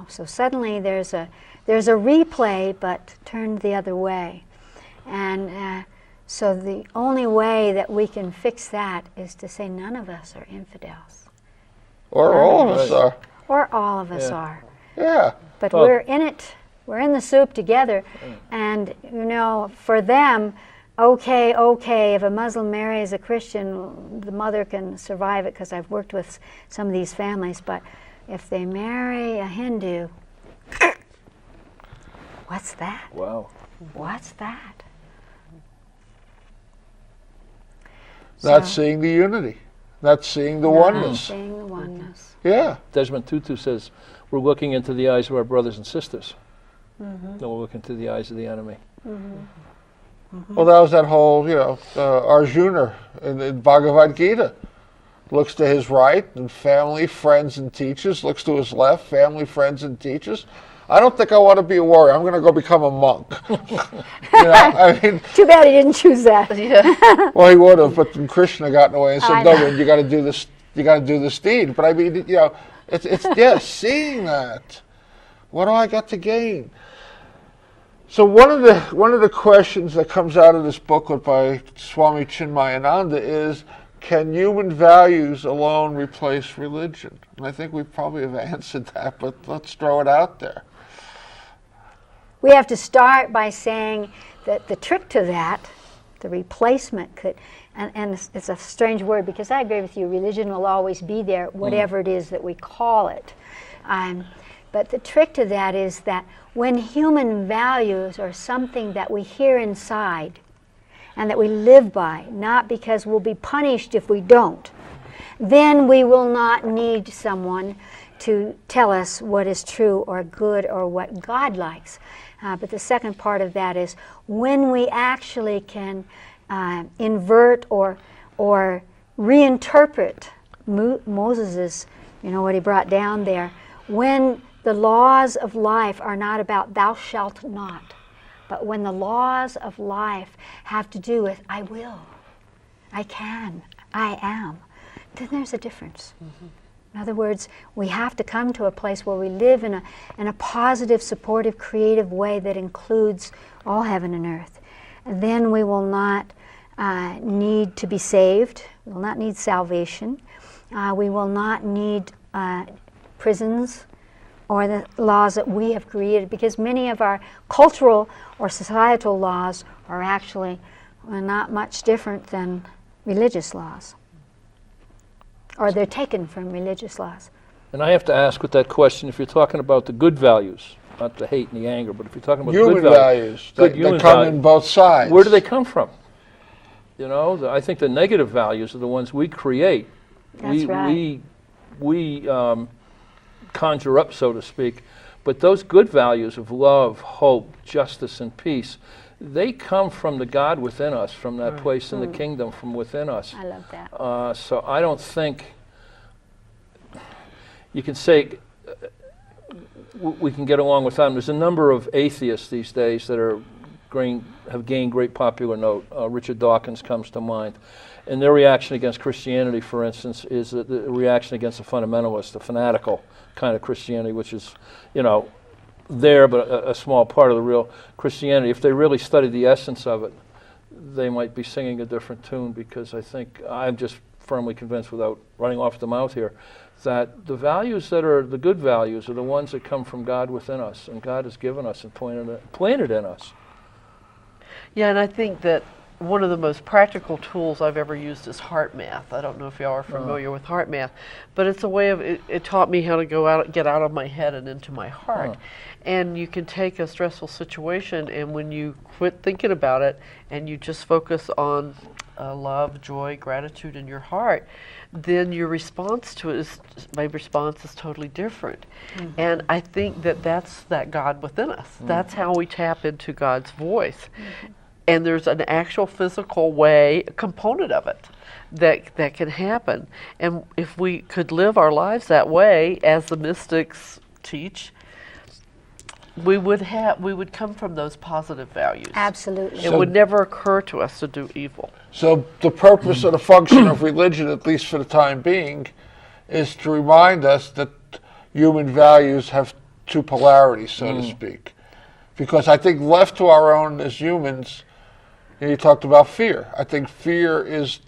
So suddenly there's a replay, but turned the other way. And so the only way that we can fix that is to say none of us are infidels.
Or all of us are.
Or all of us are.
Yeah.
But we're in it. We're in the soup together. And, for them, okay, if a Muslim marries a Christian, the mother can survive it, because I've worked with some of these families. But if they marry a Hindu, what's that?
Wow.
What's that?
Not seeing the unity. Not seeing the oneness.
Not seeing the oneness.
Yeah.
Desmond Tutu says, we're looking into the eyes of our brothers and sisters. No, we're looking into the eyes of the enemy.
Well, that was that whole, Arjuna in Bhagavad Gita. Looks to his right, and family, friends, and teachers. Looks to his left, family, friends, and teachers. I don't think I want to be a warrior. I'm going to go become a monk. I mean,
Too bad he didn't choose that.
Yeah.
well, he would have, but then Krishna got in the way and said,
I
"No,
know.
man, you got to do this. You got to do this deed." But I mean, it's seeing that. What do I got to gain? So one of the questions that comes out of this booklet by Swami Chinmayananda is, can human values alone replace religion? And I think we probably have answered that, but let's throw it out there.
We have to start by saying that the trick to that, the replacement could, and it's a strange word, because I agree with you, religion will always be there, whatever it is that we call it. But the trick to that is that when human values are something that we hear inside and that we live by, not because we'll be punished if we don't, then we will not need someone to tell us what is true or good or what God likes. But the second part of that is when we actually can invert or reinterpret Moses's, what he brought down there, when the laws of life are not about thou shalt not, but when the laws of life have to do with I will, I can, I am, then there's a difference. In other words, we have to come to a place where we live in a positive, supportive, creative way that includes all heaven and earth. And then we will not need to be saved. We will not need salvation. We will not need prisons or the laws that we have created, because many of our cultural or societal laws are actually not much different than religious laws. Or they're taken from religious laws.
And I have to ask with that question, if you're talking about the good values, not the hate and the anger, but if you're talking about
Human
good
values that
human
come
values,
in both sides.
where do they come from? I think the negative values are the ones we create.
That's right.
We conjure up, so to speak. But those good values of love, hope, justice, and peace, they come from the God within us, from that place in the kingdom from within us.
I love that.
So I don't think you can say we can get along without them. There's a number of atheists these days that have gained great popular note. Richard Dawkins comes to mind. And their reaction against Christianity, for instance, is the reaction against the fundamentalist, the fanatical kind of Christianity, which is, there, but a small part of the real Christianity. If they really studied the essence of it, they might be singing a different tune, because I'm just firmly convinced, without running off the mouth here, that the values that are the good values are the ones that come from God within us, and God has given us and planted in us.
Yeah, and I think that one of the most practical tools I've ever used is heart math. I don't know if y'all are familiar with heart math, but it's a way of, it taught me how to get out of my head and into my heart. And you can take a stressful situation, and when you quit thinking about it and you just focus on love, joy, gratitude in your heart, then your response to it my response is totally different. And I think that's that God within us. That's how we tap into God's voice. And there's an actual physical component of it that can happen. And if we could live our lives that way, as the mystics teach, we would come from those positive values.
Absolutely.
It would never occur to us to do evil.
So the purpose or the function of religion, at least for the time being, is to remind us that human values have two polarities, so to speak. Because I think left to our own as humans, you talked about fear. I think fear is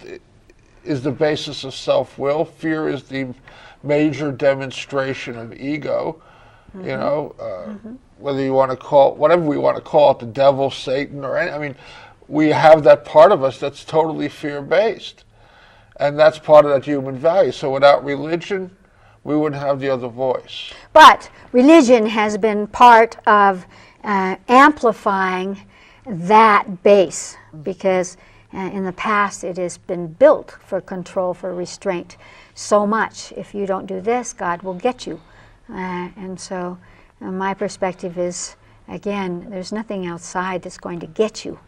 the basis of self-will. Fear is the major demonstration of ego. Whether you want to call whatever we want to call it, the devil, Satan, or we have that part of us that's totally fear-based, and that's part of that human value. So without religion, we wouldn't have the other voice.
But religion has been part of amplifying that base, because in the past it has been built for control, for restraint so much. If you don't do this, God will get you. And so my perspective is, again, there's nothing outside that's going to get you.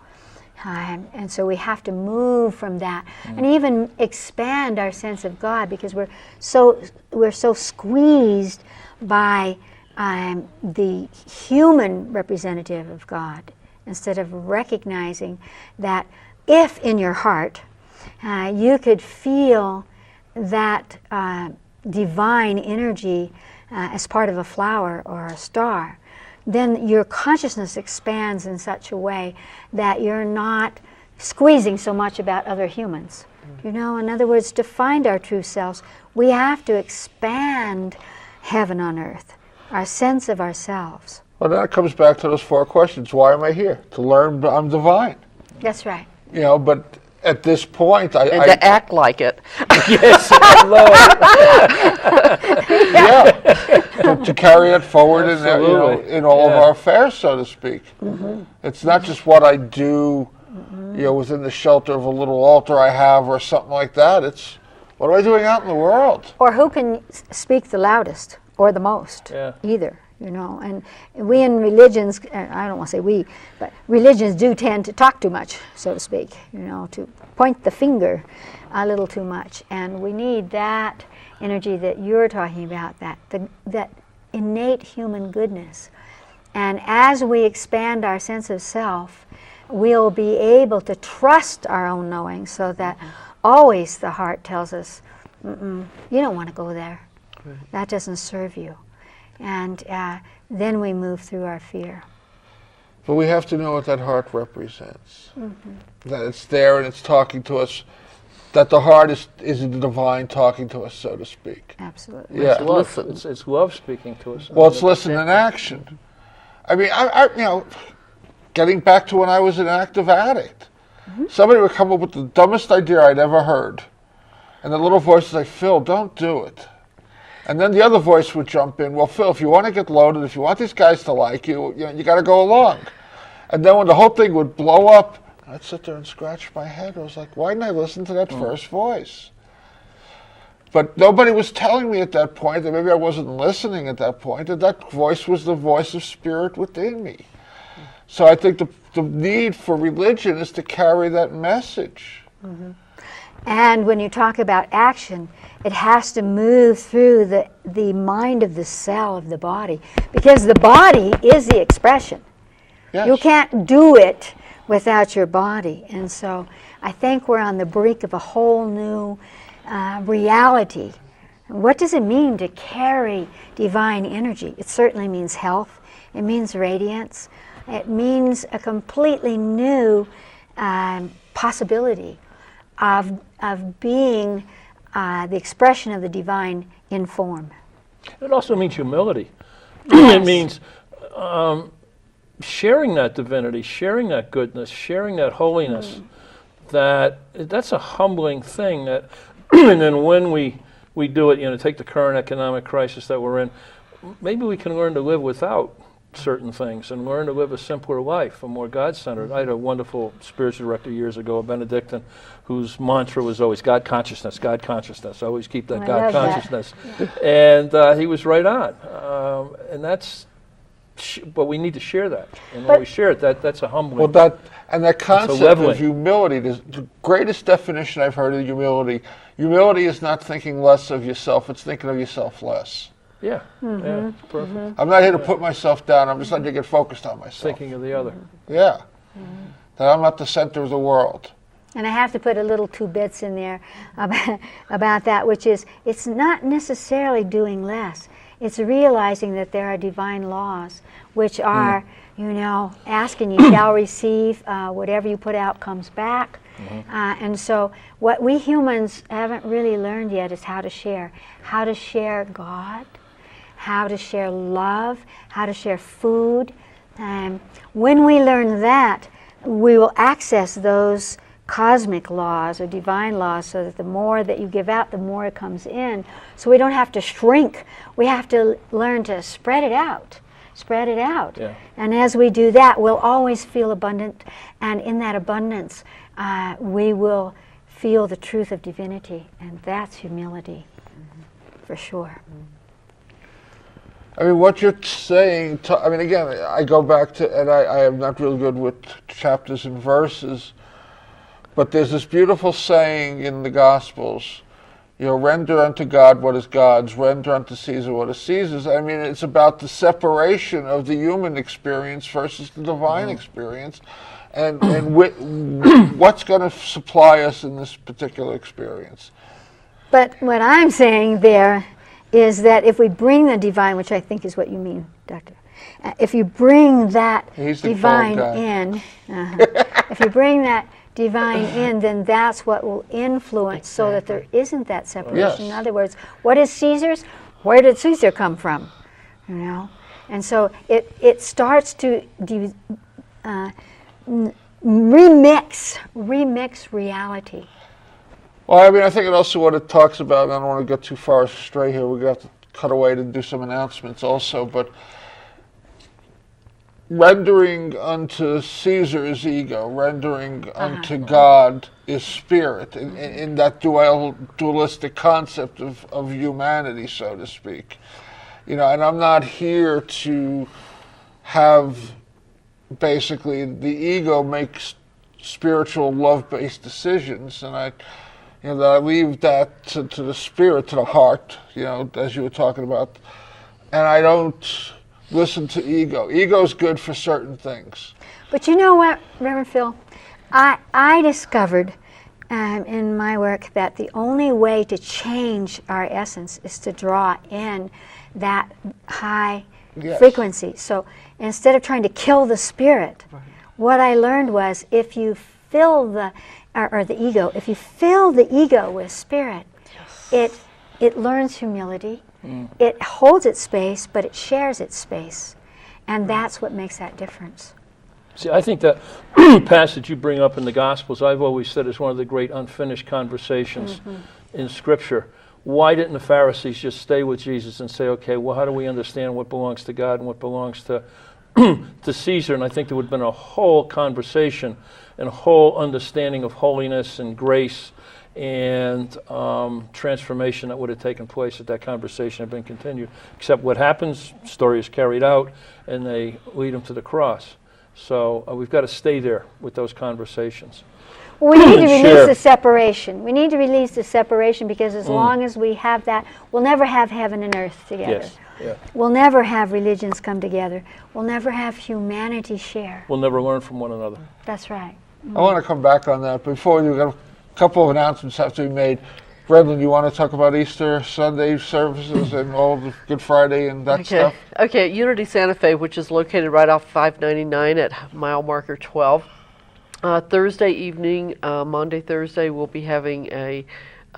And so we have to move from that and even expand our sense of God, because we're so squeezed by the human representative of God, instead of recognizing that if in your heart you could feel that divine energy as part of a flower or a star, then your consciousness expands in such a way that you're not squeezing so much about other humans. In other words, to find our true selves, we have to expand heaven on earth, our sense of ourselves.
Well, that comes back to those 4 questions. Why am I here? To learn I'm divine.
That's right.
But at this point,
to act like it.
Yes,
to carry it forward in all of our affairs, so to speak. It's not just what I do, within the shelter of a little altar I have or something like that. It's what am I doing out in the world?
Or who can speak the loudest or the most, either. And we in religions, I don't want to say we, but religions do tend to talk too much, so to speak, to point the finger a little too much. And we need that energy that you're talking about, that innate human goodness. And as we expand our sense of self, we'll be able to trust our own knowing, so that always the heart tells us, you don't want to go there. That doesn't serve you. And then we move through our fear.
But we have to know what that heart represents. That it's there and it's talking to us, that the heart is the divine talking to us, so to speak.
Absolutely.
Yeah.
It's love speaking to us.
Well, it's listen in action. I getting back to when I was an active addict, somebody would come up with the dumbest idea I'd ever heard. And the little voice would say, Phil, don't do it. And then the other voice would jump in, well, Phil, if you want to get loaded, if you want these guys to like you, you got to go along. And then when the whole thing would blow up, I'd sit there and scratch my head. I was like, why didn't I listen to that first voice? But nobody was telling me at that point, that maybe I wasn't listening at that point, that voice was the voice of spirit within me. So I think the need for religion is to carry that message.
And when you talk about action, it has to move through the mind of the cell of the body, because the body is the expression.
Yes.
You can't do it without your body. And so I think we're on the brink of a whole new reality. What does it mean to carry divine energy? It certainly means health. It means radiance. It means a completely new possibility of being the expression of the divine in form.
It also means humility.
Yes.
It means sharing that divinity, sharing that goodness, sharing that holiness. That's a humbling thing. That, and then when we do it, take the current economic crisis that we're in, maybe we can learn to live without certain things and learn to live a simpler life, a more God-centered. I had a wonderful spiritual director years ago, a Benedictine, whose mantra was always God consciousness, God consciousness. Always keep that
I
God
love
consciousness. And he was right on. And that's, but we need to share that. And when we share it, that's a humbling.
Well, that concept
leveling.
of humility, the greatest definition I've heard of humility is not thinking less of yourself, it's thinking of yourself less.
Yeah, yeah, perfect.
I'm not here to put myself down, I'm just not to get focused on myself.
Thinking of the other.
Yeah. That I'm not the center of the world.
And I have to put a little 2 bits in there about that, which is, it's not necessarily doing less. It's realizing that there are divine laws, which are, ask and you shall receive. Whatever you put out comes back. And so what we humans haven't really learned yet is how to share God, how to share love, how to share food. When we learn that, we will access those cosmic laws or divine laws, so that the more that you give out, the more it comes in. So we don't have to shrink. We have to learn to spread it out. Spread it out.
Yeah.
And as we do that, we'll always feel abundant. And in that abundance, we will feel the truth of divinity. And that's humility, for sure.
I mean, what you're saying, again, I go back to, and I am not real good with chapters and verses, but there's this beautiful saying in the Gospels, render unto God what is God's, render unto Caesar what is Caesar's. I mean, it's about the separation of the human experience versus the divine experience, and what's going to supply us in this particular experience.
But what I'm saying there is that if we bring the divine, which I think is what you mean, Doctor, if you bring that divine in, if you bring that divine in, then that's what will influence so that there isn't that separation.
Yes.
In other words, what is Caesar's? Where did Caesar come from? And so it starts to remix reality.
Well, I mean, I think it also what it talks about, and I don't want to go too far astray here, we're going to have to cut away to do some announcements also, but rendering unto Caesar is ego, rendering unto God is spirit, in that dualistic concept of humanity, so to speak. And I'm not here to have basically the ego make spiritual love-based decisions, and I leave that to the spirit, to the heart, as you were talking about, and I don't listen to ego. Ego's good for certain things.
But you know what, Reverend Phil? I discovered in my work that the only way to change our essence is to draw in that high frequency. So instead of trying to kill the spirit, what I learned was if you fill the ego, if you fill the ego with spirit, it learns humility. It holds its space, but it shares its space. And that's what makes that difference.
See, I think that passage you bring up in the Gospels, I've always said is one of the great unfinished conversations in Scripture. Why didn't the Pharisees just stay with Jesus and say, okay, well, how do we understand what belongs to God and what belongs to Caesar? And I think there would have been a whole conversation and a whole understanding of holiness and grace and transformation that would have taken place if that conversation had been continued. Except what happens, story is carried out, and they lead them to the cross. So we've got to stay there with those conversations.
We need to release
Share.
the separation. We need to release the separation because as long as we have that, we'll never have heaven and earth together.
Yes. Yeah.
We'll never have religions come together. We'll never have humanity share.
We'll never learn from one another.
That's right.
I want to come back on that. Before we got a couple of announcements have to be made. Brendan, you want to talk about Easter Sunday services and all the Good Friday and that stuff?
Okay, Unity Santa Fe, which is located right off 599 at mile marker 12. Thursday evening, Monday, Thursday, we'll be having a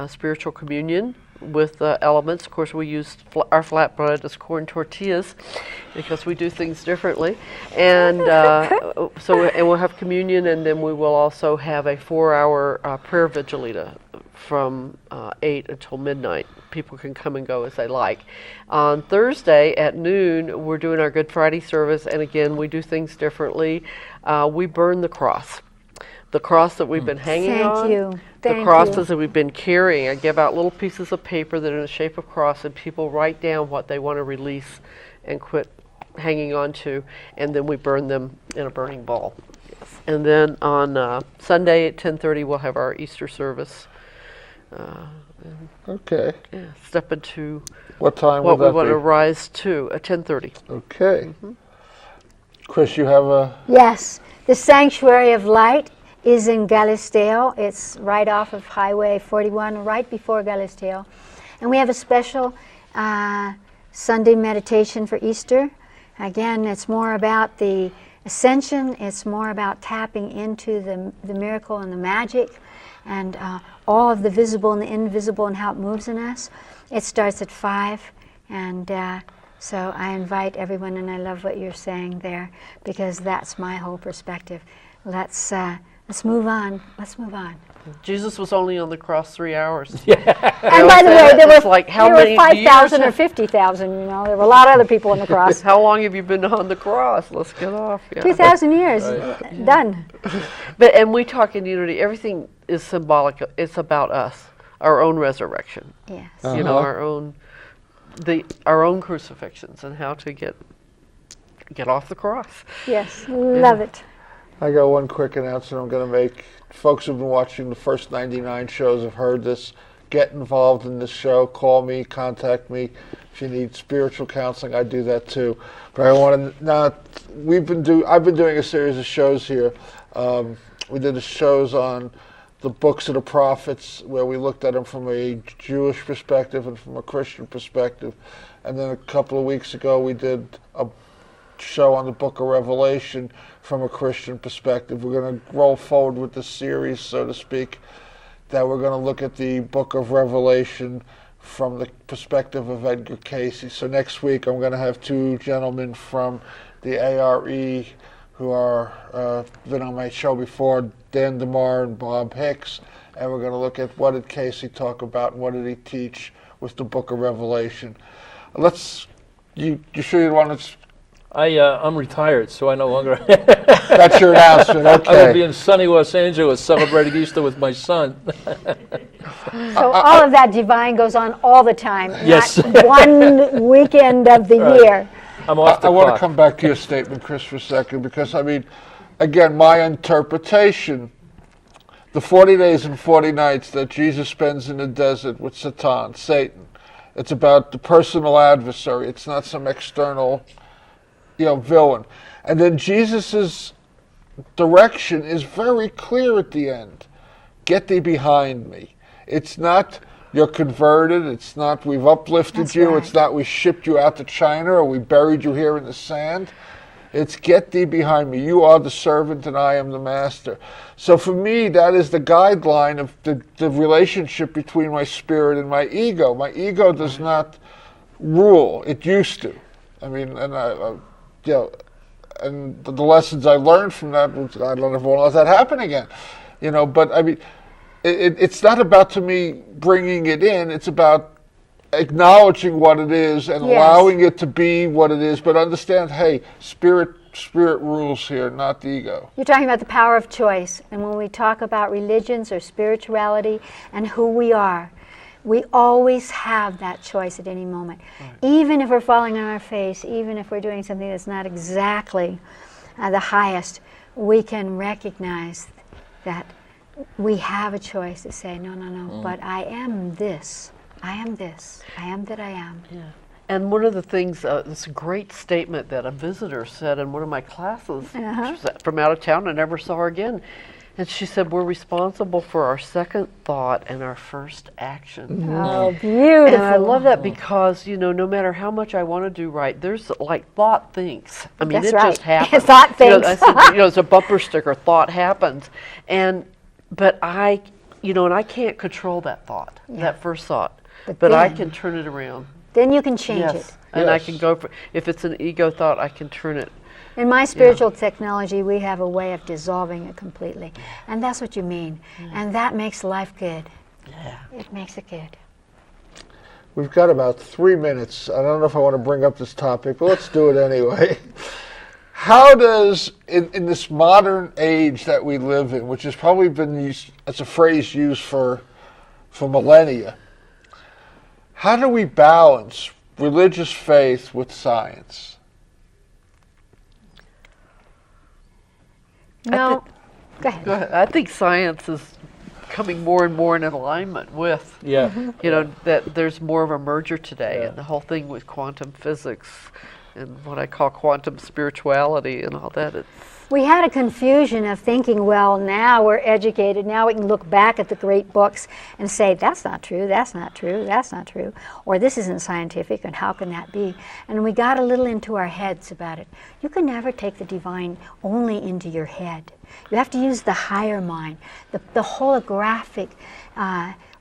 spiritual communion with elements. Of course, we use our flatbread as corn tortillas because we do things differently. And and we'll have communion, and then we will also have a 4-hour prayer vigilita from 8 until midnight. People can come and go as they like. On Thursday at noon, we're doing our Good Friday service, and again, we do things differently. We burn the cross. The cross that we've been hanging on. The crosses that we've been carrying. I give out little pieces of paper that are in the shape of cross, and people write down what they want to release and quit hanging on to, and then we burn them in a burning bowl. Yes. And then on Sunday at 10:30, we'll have our Easter service.
Okay.
Yeah, step into
What time
what
will
we
that
want
be?
to rise to at 10:30.
Okay. Chris, you have a...
Yes, the Sanctuary of Light is in Galisteo. It's right off of Highway 41, right before Galisteo. And we have a special Sunday meditation for Easter. Again, it's more about the ascension. It's more about tapping into the miracle and the magic and all of the visible and the invisible and how it moves in us. It starts at 5, and so I invite everyone, and I love what you're saying there because that's my whole perspective. Let's move on. Let's move on.
Jesus was only on the cross 3 hours.
And by the way, there were,
like, how
there
many
were 5,000
years
or 50,000, you know. There were a lot of other people on the cross.
How long have you been on the cross? Let's get off. Yeah.
2,000 years. Done.
And we talk in unity. Everything is symbolic. It's about us, our own resurrection.
Yes.
You know, our own crucifixions and how to get off the cross.
Yes. Love it.
I got one quick announcement I'm going to make. Folks who've been watching the first 99 shows have heard this. Get involved in this show. Call me, contact me. If you need spiritual counseling, I do that too. But I want to now. I've been doing a series of shows here. We did the shows on the books of the prophets, where we looked at them from a Jewish perspective and from a Christian perspective. And then a couple of weeks ago, we did a show on the book of Revelation from a Christian perspective. We're going to roll forward with the series, so to speak, that we're going to look at the book of Revelation from the perspective of Edgar Casey. So next week I'm going to have 2 gentlemen from the ARE who are been on my show before, Dan DeMar and Bob Hicks, and we're going to look at what did Casey talk about and what did he teach with the book of Revelation. You sure you want to...
I'm retired, so I no longer.
That's your announcement,
I will be
okay.
in sunny Los Angeles celebrating Easter with my son.
So all of that divine goes on all the time,
Yes.
not one weekend of the year.
I'm off the
I want to
clock.
come back to your statement, Chris, for a second, because, I mean, again, my interpretation, the 40 days and 40 nights that Jesus spends in the desert with Satan, it's about the personal adversary. It's not some external, villain. And then Jesus's direction is very clear at the end. Get thee behind me. It's not you're converted. It's not we've uplifted
That's
you.
right.
It's not we shipped you out to China or we buried you here in the sand. It's get thee behind me. You are the servant and I am the master. So for me, that is the guideline of the relationship between my spirit and my ego. My ego does not rule. It used to. I mean, and and the lessons I learned from that, which I don't ever want to let that happen again. But I mean, it's not about, to me, bringing it in. It's about acknowledging what it is and allowing it to be what it is, but understand, hey, spirit rules here, not the ego.
You're talking about the power of choice. And when we talk about religions or spirituality and who we are, we always have that choice at any moment. Right. Even if we're falling on our face, even if we're doing something that's not exactly the highest, we can recognize that we have a choice to say, no, no, no, but I am this. I am this. I am that I am.
Yeah. And one of the things, this great statement that a visitor said in one of my classes, she was from out of town, I never saw her again. And she said, we're responsible for our second thought and our first action.
Oh, beautiful.
And I love that because, you know, no matter how much I want to do right, there's like thought thinks. I mean,
That's
it
right.
just happens.
Thought
You know,
thinks.
I said, you know, it's a bumper sticker, thought happens. But I, you know, and I can't control that thought, that first thought. But I
then-
can turn it around.
Then you can change it.
And I
Yes.
can go for, if it's an ego thought, I can turn it.
In my spiritual technology, we have a way of dissolving it completely. And that's what you mean. And that makes life good.
Yeah.
It makes it good.
We've got about 3 minutes. I don't know if I want to bring up this topic, but let's do it anyway. How does, in this modern age that we live in, which has probably been used as a phrase used for millennia, how do we balance religious faith with science?
No, go ahead.
Go ahead. I think science is coming more and more in alignment with,
Yeah.
you know, that there's more of a merger today, and the whole thing with quantum physics and what I call quantum spirituality and all that.
We had a confusion of thinking, well, now we're educated, now we can look back at the great books and say, that's not true, that's not true, that's not true, or this isn't scientific, and how can that be? And we got a little into our heads about it. You can never take the divine only into your head. You have to use the higher mind, the holographic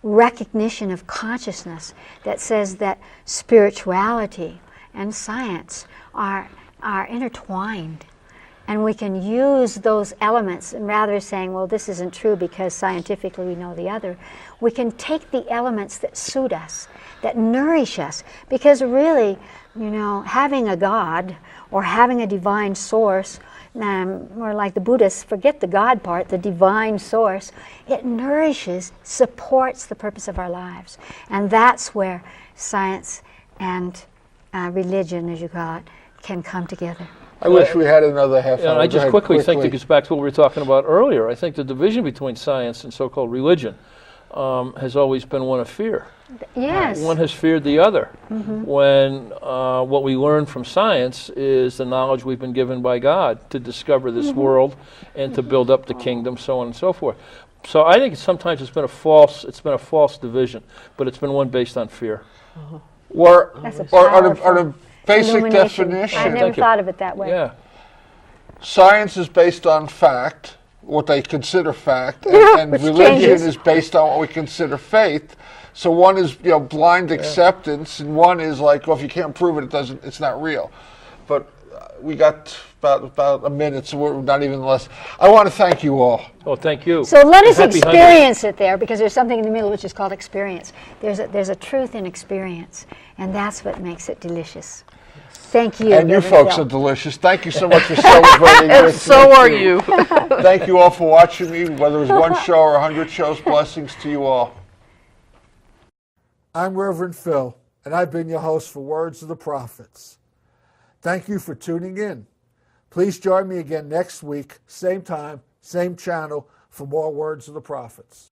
recognition of consciousness that says that spirituality and science are intertwined. And we can use those elements, and rather than saying, well, this isn't true because scientifically we know the other, we can take the elements that suit us, that nourish us. Because really, you know, having a God or having a divine source, or like the Buddhists, forget the God part, the divine source, it nourishes, supports the purpose of our lives. And that's where science and religion, as you call it, can come together.
I wish we had another half hour.
And I
Go
just
ahead,
quickly think it gets back to what we were talking about earlier. I think the division between science and so-called religion has always been one of fear.
Yes.
One has feared the other. When what we learn from science is the knowledge we've been given by God to discover this world and to build up the kingdom, so on and so forth. So I think sometimes it's been a false division, but it's been one based on fear.
Or
That's a
on a
powerful
basic
illumination.
definition.
I never
Thank you.
thought of it that way.
Yeah.
Science is based on fact, what they consider fact, and
which
religion
changes.
is based on what we consider faith. So one is, you know, blind acceptance, and one is like, well, if you can't prove it, it's not real. But we got about a minute, so we're not even less. I want to thank you all.
Oh, thank you.
So let us
Happy
experience it there, because there's something in the middle which is called experience. There's a truth in experience, and that's what makes it delicious. Thank you.
And you
Reverend
folks
Phil.
are delicious. Thank you so much for celebrating
And
with
so
me.
are you.
Thank you all for watching me, whether it was one show or 100 shows. Blessings to you all. I'm Reverend Phil, and I've been your host for Words of the Prophets. Thank you for tuning in. Please join me again next week, same time, same channel, for more Words of the Prophets.